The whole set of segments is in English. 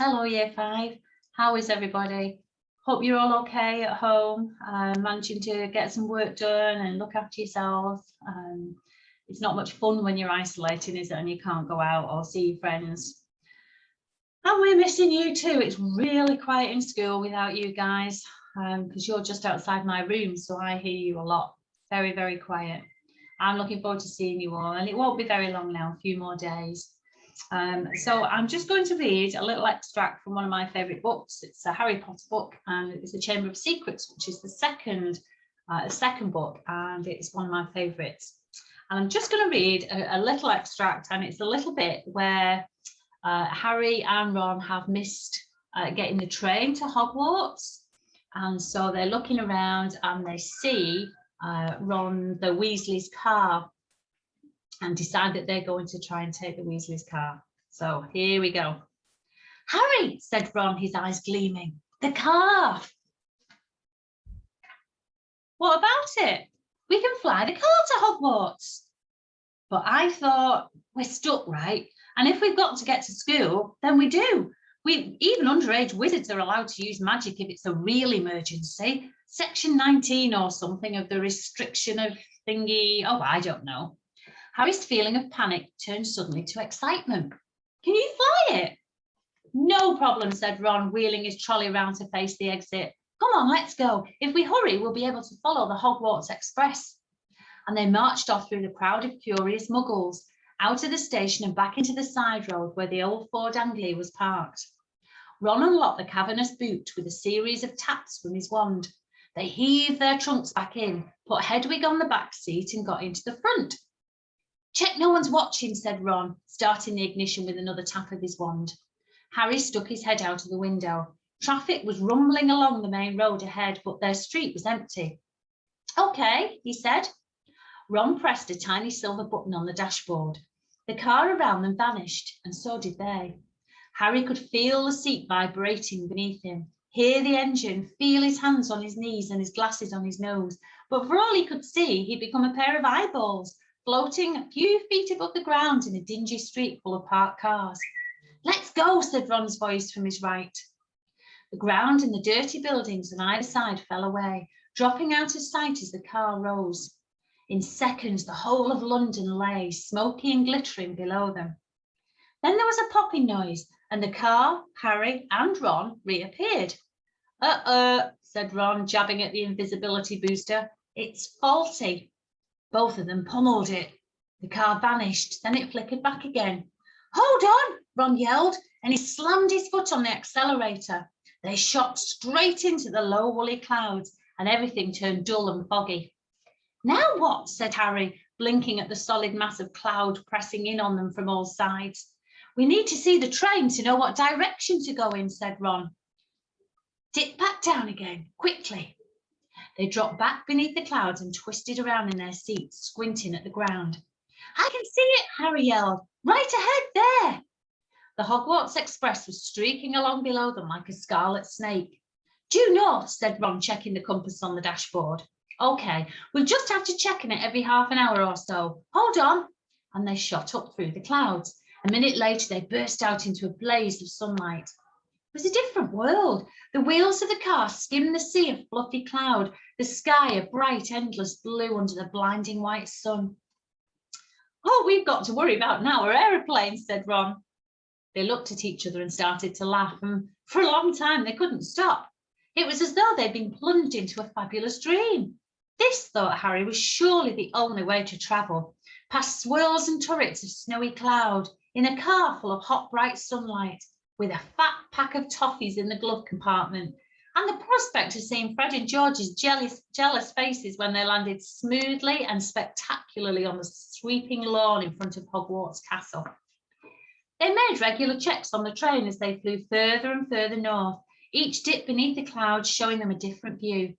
Hello, Year 5. How is everybody? Hope you're all okay at home, managing to get some work done and look after yourselves. It's not much fun when you're isolating, is it, and you can't go out or see your friends. And we're missing you too. It's really quiet in school without you guys, because you're just outside my room, so I hear you a lot. Very, very quiet. I'm looking forward to seeing you all, and it won't be very long now, a few more days. So I'm just going to read a little extract from one of my favourite books. It's a Harry Potter book, and it's The Chamber of Secrets, which is the second book, and it's one of my favourites. And I'm just going to read a little extract, and it's a little bit where Harry and Ron have missed getting the train to Hogwarts, and so they're looking around and they see the Weasley's car, and decide that they're going to try and take the Weasley's car. So here we go. Harry, said Ron, his eyes gleaming. The car. What about it? We can fly the car to Hogwarts. But I thought, we're stuck, right? And if we've got to get to school, then we do. Even underage wizards are allowed to use magic if it's a real emergency. Section 19 or something of the restriction of thingy. Oh, I don't know. Harry's feeling of panic turned suddenly to excitement. Can you fly it? No problem, said Ron, wheeling his trolley round to face the exit. Come on, let's go. If we hurry, we'll be able to follow the Hogwarts Express. And they marched off through the crowd of curious muggles, out of the station and back into the side road where the old Ford Anglia was parked. Ron unlocked the cavernous boot with a series of taps from his wand. They heaved their trunks back in, put Hedwig on the back seat and got into the front. Check no one's watching, said Ron, starting the ignition with another tap of his wand. Harry stuck his head out of the window. Traffic was rumbling along the main road ahead, but their street was empty. Okay, he said. Ron pressed a tiny silver button on the dashboard. The car around them vanished, and so did they. Harry could feel the seat vibrating beneath him, hear the engine, feel his hands on his knees and his glasses on his nose. But for all he could see, he'd become a pair of eyeballs, floating a few feet above the ground in a dingy street full of parked cars. Let's go, said Ron's voice from his right. The ground and the dirty buildings on either side fell away, dropping out of sight as the car rose. In seconds, the whole of London lay, smoky and glittering below them. Then there was a popping noise, and the car, Harry and Ron reappeared. Said Ron, jabbing at the invisibility booster. It's faulty. Both of them pummeled it. The car vanished, then it flickered back again. Hold on, Ron yelled, and he slammed his foot on the accelerator. They shot straight into the low woolly clouds, and everything turned dull and foggy. Now what? Said Harry, blinking at the solid mass of cloud pressing in on them from all sides. We need to see the train to know what direction to go in, said Ron. Dip back down again, quickly. They dropped back beneath the clouds and twisted around in their seats, squinting at the ground. I can see it, Harry yelled. Right ahead there. The Hogwarts Express was streaking along below them like a scarlet snake. Due north, said Ron, checking the compass on the dashboard. Okay, we'll just have to check on it every half an hour or so. Hold on. And they shot up through the clouds. A minute later, they burst out into a blaze of sunlight. It was a different world. The wheels of the car skimmed the sea of fluffy cloud, the sky a bright, endless blue under the blinding white sun. All we've got to worry about now are aeroplanes, said Ron. They looked at each other and started to laugh, and for a long time they couldn't stop. It was as though they'd been plunged into a fabulous dream. This, thought Harry, was surely the only way to travel, past swirls and turrets of snowy cloud, in a car full of hot, bright sunlight, with a fat pack of toffees in the glove compartment, and the prospect of seeing Fred and George's jealous faces when they landed smoothly and spectacularly on the sweeping lawn in front of Hogwarts Castle. They made regular checks on the train as they flew further and further north, each dip beneath the clouds showing them a different view.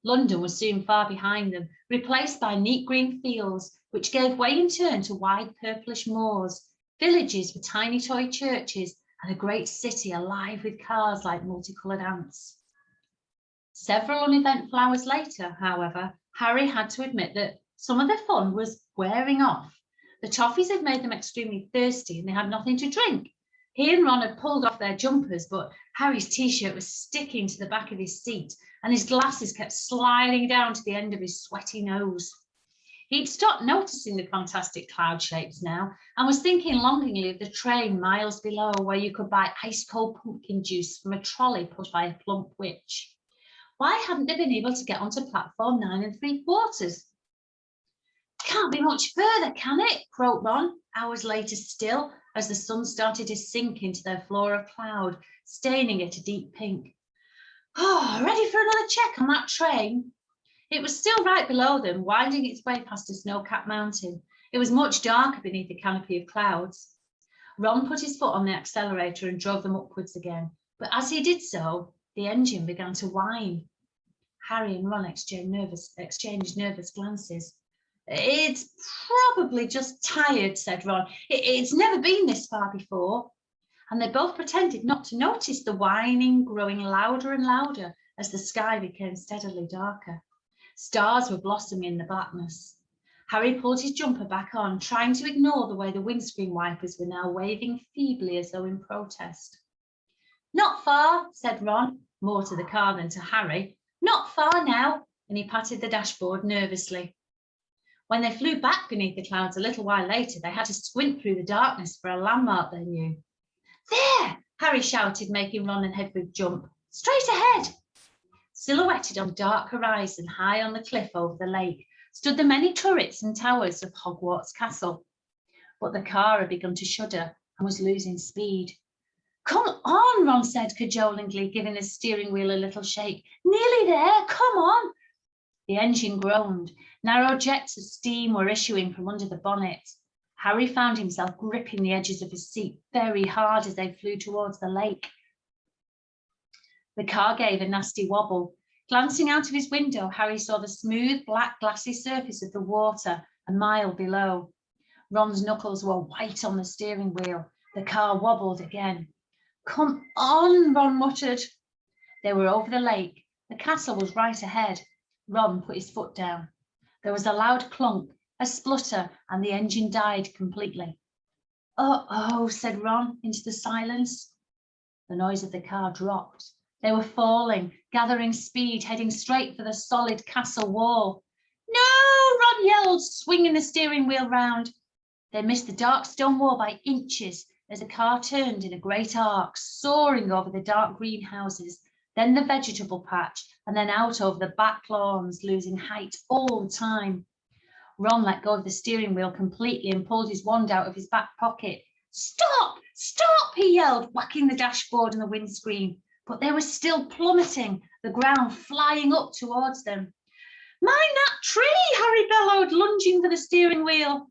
London was soon far behind them, replaced by neat green fields, which gave way in turn to wide purplish moors, villages with tiny toy churches, and a great city alive with cars like multicoloured ants. Several uneventful hours later, however, Harry had to admit that some of the fun was wearing off. The toffees had made them extremely thirsty and they had nothing to drink. He and Ron had pulled off their jumpers, but Harry's t-shirt was sticking to the back of his seat and his glasses kept sliding down to the end of his sweaty nose. He'd stopped noticing the fantastic cloud shapes now and was thinking longingly of the train miles below where you could buy ice-cold pumpkin juice from a trolley pushed by a plump witch. Why hadn't they been able to get onto platform 9 3/4? Can't be much further, can it? Croaked Ron, hours later still, as the sun started to sink into their floor of cloud, staining it a deep pink. Oh, ready for another check on that train? It was still right below them, winding its way past a snow-capped mountain. It was much darker beneath the canopy of clouds. Ron put his foot on the accelerator and drove them upwards again, but as he did so, the engine began to whine. Harry and Ron exchanged nervous glances. It's probably just tired, said Ron. It's never been this far before. And they both pretended not to notice the whining growing louder and louder as the sky became steadily darker. Stars were blossoming in the blackness. Harry pulled his jumper back on, trying to ignore the way the windscreen wipers were now waving feebly as though in protest. Not far, said Ron, more to the car than to Harry. Not far now, and he patted the dashboard nervously. When they flew back beneath the clouds a little while later, they had to squint through the darkness for a landmark they knew. There! Harry shouted, making Ron and Hedwig jump. Straight ahead! Silhouetted on the dark horizon, high on the cliff over the lake, stood the many turrets and towers of Hogwarts Castle. But the car had begun to shudder and was losing speed. Come on, Ron said cajolingly, giving the steering wheel a little shake. Nearly there, come on! The engine groaned. Narrow jets of steam were issuing from under the bonnet. Harry found himself gripping the edges of his seat very hard as they flew towards the lake. The car gave a nasty wobble. Glancing out of his window, Harry saw the smooth, black, glassy surface of the water a mile below. Ron's knuckles were white on the steering wheel. The car wobbled again. Come on, Ron muttered. They were over the lake. The castle was right ahead. Ron put his foot down. There was a loud clunk, a splutter, and the engine died completely. Uh-oh, said Ron into the silence. The noise of the car dropped. They were falling, gathering speed, heading straight for the solid castle wall. No, Ron yelled, swinging the steering wheel round. They missed the dark stone wall by inches as the car turned in a great arc, soaring over the dark greenhouses, then the vegetable patch, and then out over the back lawns, losing height all the time. Ron let go of the steering wheel completely and pulled his wand out of his back pocket. Stop! Stop! He yelled, whacking the dashboard and the windscreen. But they were still plummeting, the ground flying up towards them. Mind that tree, Harry bellowed, lunging for the steering wheel.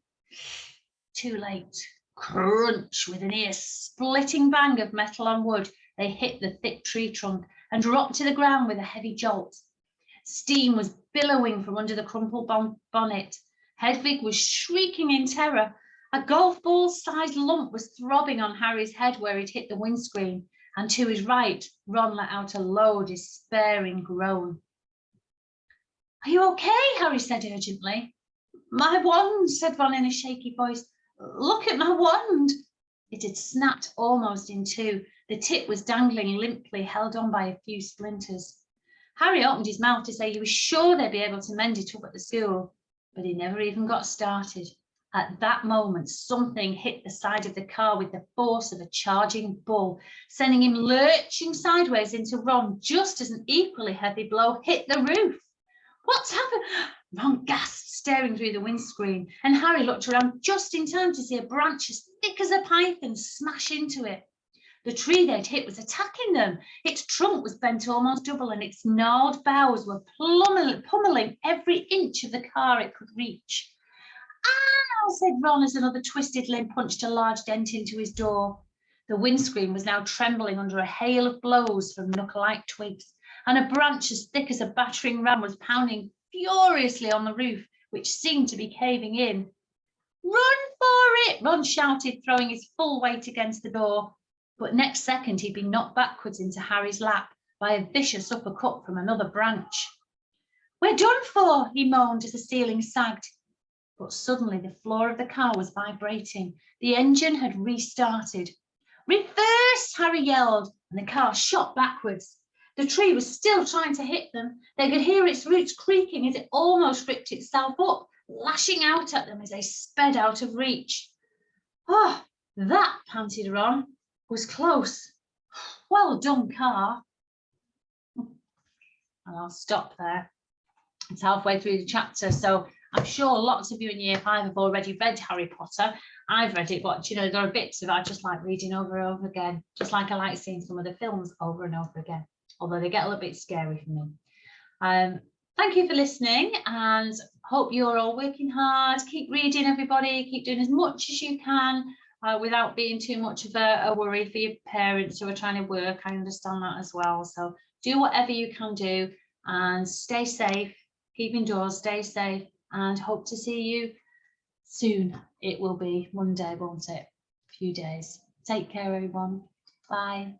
Too late. Crunch! With an ear-splitting bang of metal on wood, they hit the thick tree trunk and dropped to the ground with a heavy jolt. Steam was billowing from under the crumpled bonnet. Hedwig was shrieking in terror. A golf ball-sized lump was throbbing on Harry's head where he'd hit the windscreen, and to his right, Ron let out a low, despairing groan. Are you okay? Harry said urgently. My wand, said Ron in a shaky voice. Look at my wand. It had snapped almost in two. The tip was dangling limply, held on by a few splinters. Harry opened his mouth to say he was sure they'd be able to mend it up at the school, but he never even got started. At that moment, something hit the side of the car with the force of a charging bull, sending him lurching sideways into Ron just as an equally heavy blow hit the roof. What's happened? Ron gasped, staring through the windscreen, and Harry looked around just in time to see a branch as thick as a python smash into it. The tree they'd hit was attacking them. Its trunk was bent almost double, and its gnarled boughs were pummeling every inch of the car it could reach. Ah, said Ron as another twisted limb punched a large dent into his door. The windscreen was now trembling under a hail of blows from knuckle-like twigs, and a branch as thick as a battering ram was pounding furiously on the roof, which seemed to be caving in. Run for it, Ron shouted, throwing his full weight against the door. But next second he'd been knocked backwards into Harry's lap by a vicious uppercut from another branch. We're done for, he moaned as the ceiling sagged. But suddenly the floor of the car was vibrating. The engine had restarted. Reverse, Harry yelled, and the car shot backwards. The tree was still trying to hit them. They could hear its roots creaking as it almost ripped itself up, lashing out at them as they sped out of reach. Oh, that, panted Ron, was close. Well done, car. And I'll stop there. It's halfway through the chapter, so I'm sure lots of you in year 5 have already read Harry Potter. I've read it, but you know, there are bits of it I just like reading over and over again, just like I like seeing some of the films over and over again, although they get a little bit scary for me. Thank you for listening, and hope you're all working hard. Keep reading, everybody. Keep doing as much as you can without being too much of a worry for your parents who are trying to work. I understand that as well. So do whatever you can do and stay safe. Keep indoors, stay safe, and hope to see you soon. It will be Monday, won't it? A few days. Take care, everyone. Bye.